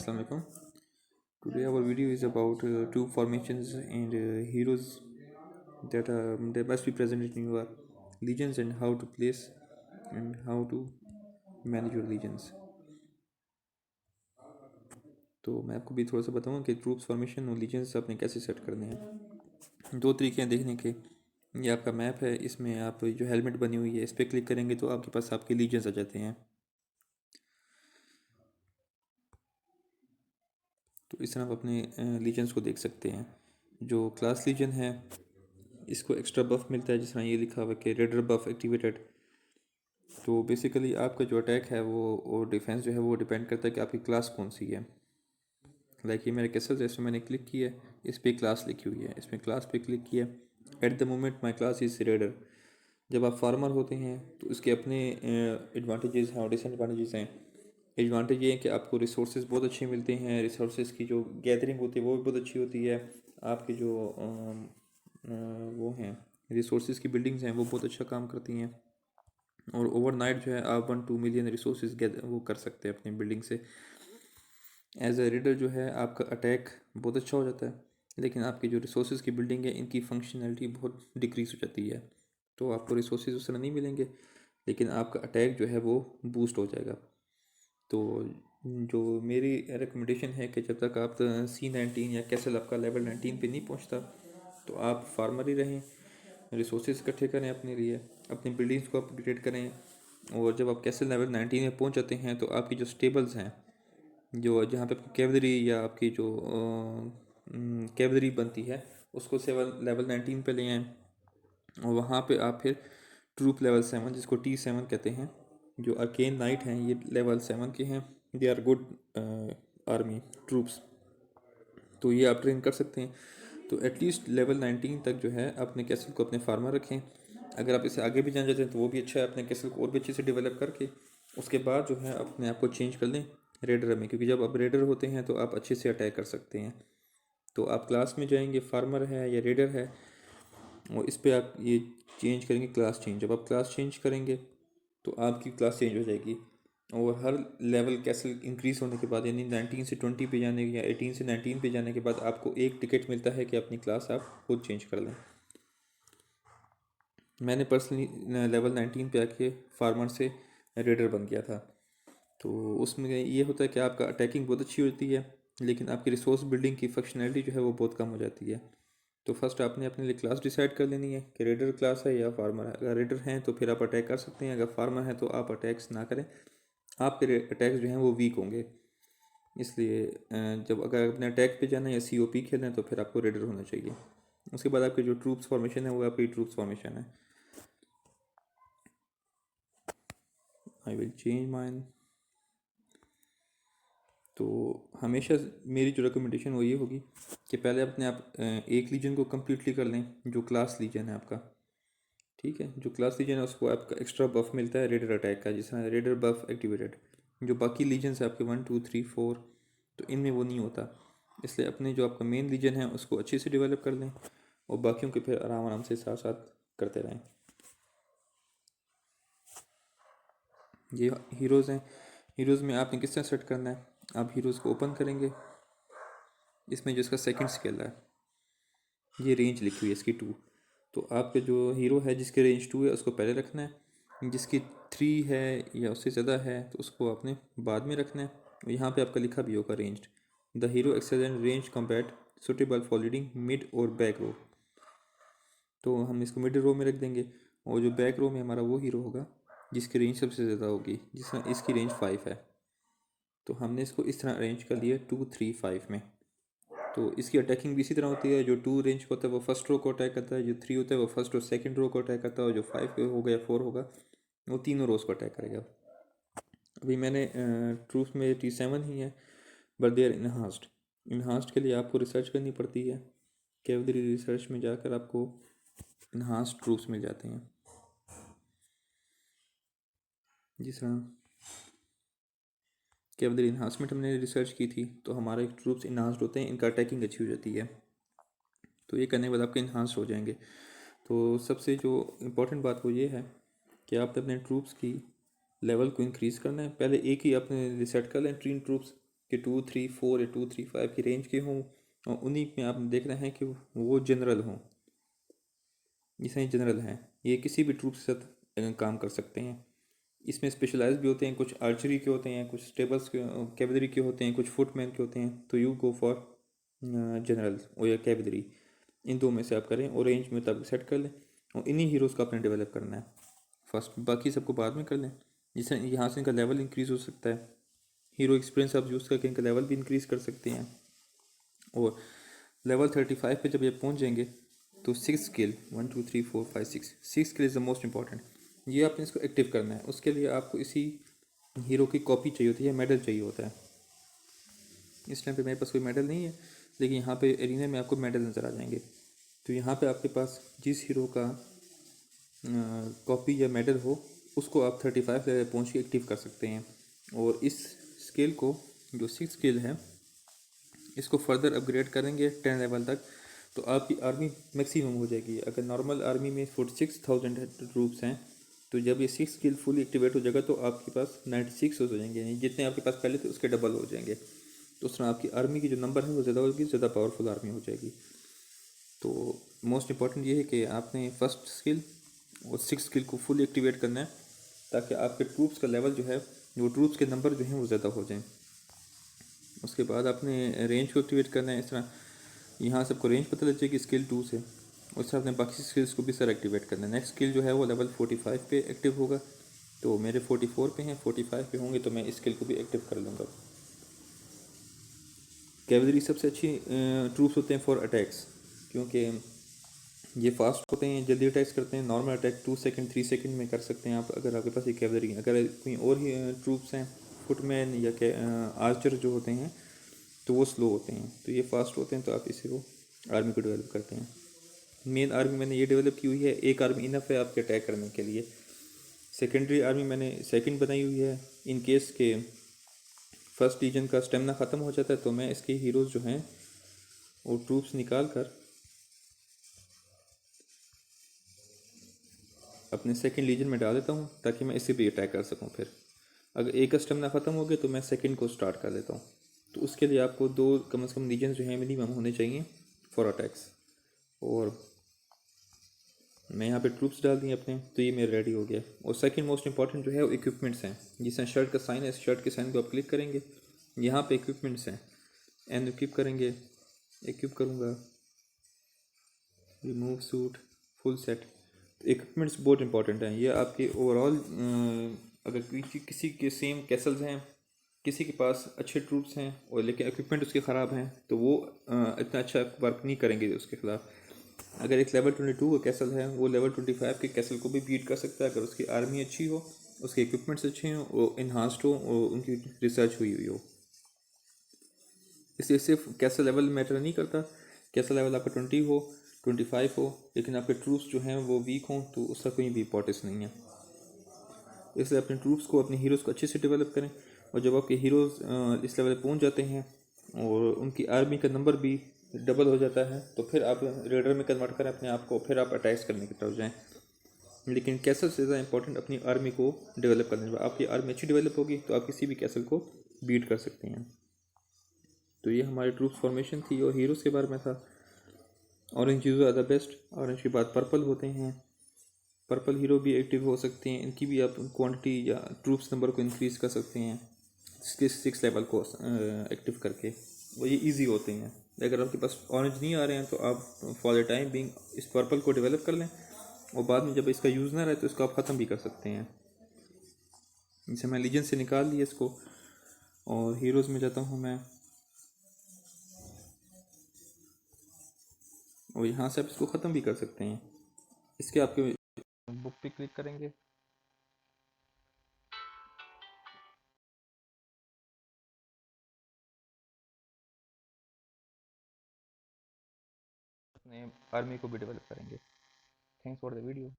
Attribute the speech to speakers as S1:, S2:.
S1: Assalamu alaikum. Today our video is about troop formations and heroes that must be present in your legions and how to place and how to manage your legions. तो मैं आपको भी थोड़ा सा बताऊंगा कि troops formation और लीजेंस आपने कैसे सेट करने हैं। दो तरीके हैं देखने के। ये आपका मैप है, इसमें आप जो हेलमेट बनी हुई है इस पर क्लिक करेंगे तो आपके पास आपके लीजेंस आ जाते हैं। तो इस तरह आप अपने लीजेंस को देख सकते हैं। जो क्लास लीजन है इसको एक्स्ट्रा बफ मिलता है, जिस तरह ये लिखा हुआ है कि रेडर बफ एक्टिवेटेड। तो बेसिकली आपका जो अटैक है वो और डिफेंस जो है वो डिपेंड करता है कि आपकी क्लास कौन सी है। लाइक ये मेरे कैसल है, इसमें मैंने क्लिक किया, इस पर क्लास लिखी हुई है, इसमें क्लास पे क्लिक किया। At the moment my class is raider. जब आप फार्मर होते हैं तो इसके अपने एडवांटेजेस हैं और डिसएडवांटेजेस हैं। एडवांटेज ये है कि आपको रिसोर्सेज बहुत अच्छे मिलते हैं, रिसोर्सेज की जो गैदरिंग होती है वो भी बहुत अच्छी होती है। आपकी जो वो हैं रिसोर्सेज की बिल्डिंग्स हैं वो बहुत अच्छा काम करती हैं। और ओवरनाइट जो है आप 1-2 मिलियन रिसोर्सेज वो कर सकते हैं अपनी बिल्डिंग से। एज ए रीडर जो है आपका अटैक बहुत अच्छा हो जाता है, लेकिन आपकी जो रिसोर्सेज की बिल्डिंग है इनकी फंक्शनैलिटी बहुत डिक्रीज हो जाती है। तो आपको रिसोर्सेज उस तरह नहीं मिलेंगे, लेकिन आपका अटैक जो है वो बूस्ट हो जाएगा। तो जो मेरी रिकमेंडेशन है कि जब तक आप C19 या कैसल आपका लेवल 19 पे नहीं पहुंचता तो आप फार्मर ही रहें, रिसोर्सेज इकट्ठे करें अपने लिए, अपनी बिल्डिंग्स को अपग्रेड करें। और जब आप कैसल लेवल 19 में पहुंच जाते हैं तो आपकी जो स्टेबल्स हैं, जो जहाँ पे आपकी कैवलरी या आपकी जो कैवलरी बनती है उसको लेवल 19 पे ले आएँ। और वहाँ पे आप फिर ट्रूप लेवल 7 जिसको T7 कहते हैं, जो अर्केन नाइट हैं ये लेवल 7 के हैं। They are good army troops, तो ये आप ट्रेन कर सकते हैं। तो एटलीस्ट लेवल 19 तक जो है अपने कैसल को अपने फार्मर रखें। अगर आप इसे आगे भी जाना चाहते हैं तो वो भी अच्छा है, अपने कैसल को और भी अच्छे से डेवलप करके उसके बाद जो है अपने आप को चेंज कर लें रेडर में, क्योंकि जब आप रेडर होते हैं तो आप अच्छे से अटैक कर सकते हैं। तो आप क्लास में जाएंगे, फार्मर है या रेडर है, और इस पर आप ये चेंज करेंगे क्लास चेंज। जब आप क्लास चेंज करेंगे तो आपकी क्लास चेंज हो जाएगी। और हर लेवल कैसल इंक्रीज होने के बाद, यानी 19 से 20 पे जाने या 18 से 19 पे जाने के बाद आपको एक टिकट मिलता है कि अपनी क्लास आप खुद चेंज कर लें। मैंने पर्सनली लेवल 19 पे आके फार्मर से रेडर बन गया था। तो उसमें ये होता है कि आपका अटैकिंग बहुत अच्छी होती है, लेकिन आपकी रिसोर्स बिल्डिंग की फंक्शनैलिटी जो है वो बहुत कम हो जाती है। तो फर्स्ट आपने अपने लिए क्लास डिसाइड कर लेनी है कि रेडर क्लास है या फार्मर है। अगर रेडर हैं तो फिर आप अटैक कर सकते हैं, अगर फार्मर है तो आप अटैक्स ना करें, आपके अटैक्स जो हैं वो वीक होंगे। इसलिए जब अगर अपने अटैक पे जाना है या COP खेलना है तो फिर आपको रेडर होना चाहिए। उसके बाद आपकी जो ट्रूप्स फॉर्मेशन है वो आपकी ट्रूप्स फॉर्मेशन है। I will change mine. तो हमेशा मेरी जो रिकमेंडेशन वो ये होगी कि पहले अपने आप एक लीजन को कम्प्लीटली कर लें, जो क्लास लीजन है आपका। ठीक है, जो क्लास लीजन है उसको आपका एक्स्ट्रा बफ मिलता है रेडर अटैक का, जिस रेडर बफ एक्टिवेटेड। जो बाकी लीजन है आपके 1 2 3 4, तो इनमें वो नहीं होता। इसलिए अपने जो आपका मेन लीजन है उसको अच्छे से डेवलप कर लें और बाकियों के फिर आराम आराम से साथ साथ करते रहें। ये हीरोज़ हैं। हीरोज़ में आपने किस तरह सेट करना है, आप हीरोज़ को ओपन करेंगे। इसमें जो इसका सेकंड स्केल है ये रेंज लिखी हुई है इसकी 2। तो आपके जो हीरो है जिसकी रेंज 2 है उसको पहले रखना है, जिसकी 3 है या उससे ज़्यादा है तो उसको आपने बाद में रखना है। यहाँ पे आपका लिखा भी होगा ranged. The hero excel in range combat suitable for leading mid और बैक रो। तो हम इसको मिड रो में रख देंगे, और जो बैक रो में हमारा वो हीरो होगा जिसकी रेंज सबसे ज़्यादा होगी, जिसमें इसकी रेंज 5 है। तो हमने इसको इस तरह अरेंज कर लिया 2 3 5 में। तो इसकी अटैकिंग भी इसी तरह होती है। जो 2 रेंज का होता है वो फर्स्ट रो को अटैक करता है, जो 3 होता है वो फर्स्ट और सेकंड रो को अटैक करता है, और जो 5 होगा या 4 होगा वो तीनों रोज को अटैक करेगा। अभी मैंने ट्रूथ में T7 ही है, but they are enhanced. Enhanced के लिए आपको रिसर्च करनी पड़ती है। कैवलरी रिसर्च में जाकर आपको इन्हांस्ड ट्रूप्स मिल जाते हैं। जिस तरह कैवलरी इन्हांसमेंट हमने रिसर्च की थी तो हमारे ट्रूप्स इन्हांस्ड होते हैं, इनका अटैकिंग अच्छी हो जाती है। तो ये करने के बाद आपके इन्हांस हो जाएंगे। तो सबसे जो इम्पोर्टेंट बात वो ये है कि आपने अपने ट्रूप्स की लेवल को इंक्रीज़ करना है। पहले एक ही आपने रिसेट कर लें 3 ट्रूप्स कि 234 या 235 की रेंज के हों, और उन्हीं में आप देख रहे हैं कि वो जनरल हों। जिसमें जनरल हैं, ये किसी भी ट्रूप के साथ काम कर सकते हैं। इसमें स्पेशलाइज भी होते हैं, कुछ आर्चरी के होते हैं, कुछ स्टेबल्स के, कैवलरी के होते हैं, कुछ फुटमैन के होते हैं। तो यू गो फॉर जनरल और या कैवलरी, इन दो में से आप करें और रेंज में तब सेट कर लें, और इन्हीं हीरोज़ को आपने डेवलप करना है फर्स्ट, बाकी सबको बाद में कर लें। जिससे यहाँ से इनका लेवल इंक्रीज़ हो सकता है। हीरो एक्सपीरियंस आप यूज़ करके इनका लेवल भी इंक्रीज़ कर सकते हैं। और लेवल 35 पे जब ये पहुँच जाएंगे तो 6 skill 1 2 3 4 5 6 skill is the most important. ये आपने इसको एक्टिव करना है। उसके लिए आपको इसी हीरो की कॉपी चाहिए होती है, मेडल चाहिए होता है। इस टाइम पे मेरे पास कोई मेडल नहीं है, लेकिन यहाँ पे एरिना में आपको मेडल नज़र आ जाएंगे। तो यहाँ पे आपके पास जिस हीरो का कॉपी या मेडल हो, उसको आप 35 लेवल पहुँच के एक्टिव कर सकते हैं। और इस स्किल को, जो 6 स्किल है, इसको फर्दर अपग्रेड करेंगे 10 लेवल तक, तो आपकी आर्मी मैक्सिमम हो जाएगी। अगर नॉर्मल आर्मी में 46,000 ट्रूप्स हैं, तो जब ये 6 स्किल फुली एक्टिवेट हो जाएगा तो आपके पास 96 हो जाएंगे, यानी जितने आपके पास पहले थे उसके डबल हो जाएंगे। तो उस तरह आपकी आर्मी की जो नंबर है वो ज़्यादा होगी, ज़्यादा पावरफुल आर्मी हो जाएगी। तो मोस्ट इंपॉर्टेंट ये है कि आपने फर्स्ट स्किल और 6 स्किल को फुली एक्टिवेट करना है, ताकि आपके ट्रूप्स का लेवल जो है, वो ट्रूप्स के नंबर जो हैं वो ज़्यादा हो जाएँ। उसके बाद आपने रेंज को एक्टिवेट करना है। इस तरह यहाँ सबको रेंज पता लग जाएगी स्किल 2 से। उस तरह आपने बाकी स्किल्स को भी सर एक्टिवेट करना है। नेक्स्ट स्किल जो है वो लेवल 45 पे एक्टिव होगा। तो मेरे 44 पे हैं, 45 पे होंगे तो मैं इस स्किल को भी एक्टिव कर लूँगा। कैवलरी सबसे अच्छी ट्रूप्स होते हैं फॉर अटैक्स, क्योंकि ये फास्ट होते हैं, जल्दी अटैक्स करते हैं। नॉर्मल अटैक 2 सेकंड 3 सेकंड में कर सकते हैं आप, अगर आपके पास ये कैवलरी है। अगर कोई और ही ट्रूप्स हैं, फुटमैन या आर्चर जो होते हैं, तो वो स्लो होते हैं। तो ये फास्ट होते हैं, तो आप इसी को आर्मी को डेवलप करते हैं। मेन आर्मी मैंने ये डेवलप की हुई है, एक आर्मी इनफ है आपके अटैक करने के लिए। सेकेंडरी आर्मी मैंने सेकंड बनाई हुई है, इन केस के फर्स्ट लीजन का स्टेमिना ख़त्म हो जाता है तो मैं इसके हीरोज़ जो हैं वो ट्रूप्स निकाल कर अपने सेकंड लीजन में डाल देता हूँ, ताकि मैं इसी पे अटैक कर सकूँ। फिर अगर एक का स्टेमिना ख़त्म हो गया तो मैं सेकंड को स्टार्ट कर लेता हूँ। तो उसके लिए आपको 2 कम से कम लीजन जो हैं मिनिमम होने चाहिए फॉर अटैक्स। और मैं यहाँ पे ट्रूप्स डाल दिए अपने, तो ये मेरा रेडी हो गया। और सेकंड मोस्ट इंपॉर्टेंट जो है वो इक्विपमेंट्स हैं। जिसमें शर्ट का साइन है, इस शर्ट के साइन को आप क्लिक करेंगे, यहाँ पे इक्विपमेंट्स हैं, एंड इक्विप करेंगे। इक्विप करूँगा, remove suit, full set. Equipments बहुत इंपॉर्टेंट हैं, ये आपके ओवरऑल, अगर किसी के सेम कैसल्स हैं, किसी के पास अच्छे ट्रूप्स हैं और लेकिन इक्विपमेंट उसके ख़राब हैं, तो वो इतना अच्छा वर्क नहीं करेंगे उसके ख़िलाफ़। अगर एक लेवल 22 का कैसल है, वो लेवल 25 के कैसल को भी बीट कर सकता है, अगर उसकी आर्मी अच्छी हो, उसके इक्विपमेंट्स अच्छे हों, वो इन्हांस्ड हो और उनकी रिसर्च हुई हुई हो। इसलिए सिर्फ कैसल लेवल मैटर नहीं करता। कैसल लेवल आपका 20 हो, 25 हो, लेकिन आपके ट्रूप्स जो हैं वो वीक हों, तो उसका कोई भी इंपॉर्टेंस नहीं है। इसलिए अपने ट्रूप्स को, अपने हीरोज़ को अच्छे से डेवलप करें। और जब आपके हीरोज़ इस लेवल पर पहुँच जाते हैं और उनकी आर्मी का नंबर भी डबल हो जाता है, तो फिर आप रेडर में कन्वर्ट करें अपने आप को, फिर आप अटैक्स करने की तरफ जाएँ। लेकिन कैसल से ज़्यादा इंपॉर्टेंट अपनी आर्मी को डेवलप करने में। आपकी आर्मी अच्छी डेवलप होगी तो आप किसी भी कैसल को बीट कर सकते हैं। तो ये हमारी ट्रूप्स फॉर्मेशन थी और हीरोज़ के बारे में था। Orange hero are the best. Orange के बाद पर्पल होते हैं, पर्पल हीरो भी एक्टिव हो सकते हैं। इनकी भी आप क्वांटिटी या ट्रूप्स नंबर को इंक्रीज़ कर सकते हैं 6 लेवल को एक्टिव करके। वो ये इजी होते हैं। अगर आपके पास ऑरेंज नहीं आ रहे हैं तो आप फॉर द टाइम बिंग इस पर्पल को डेवलप कर लें, और बाद में जब इसका यूज़ ना रहे तो इसको आप ख़त्म भी कर सकते हैं। जैसे मैं लीजन से निकाल लिया इसको, और हीरोज़ में जाता हूँ मैं, और यहाँ से आप इसको ख़त्म भी कर सकते हैं। इसके आपके बुक पे क्लिक करेंगे, अपने आर्मी को भी डेवलप करेंगे। Thanks for the video.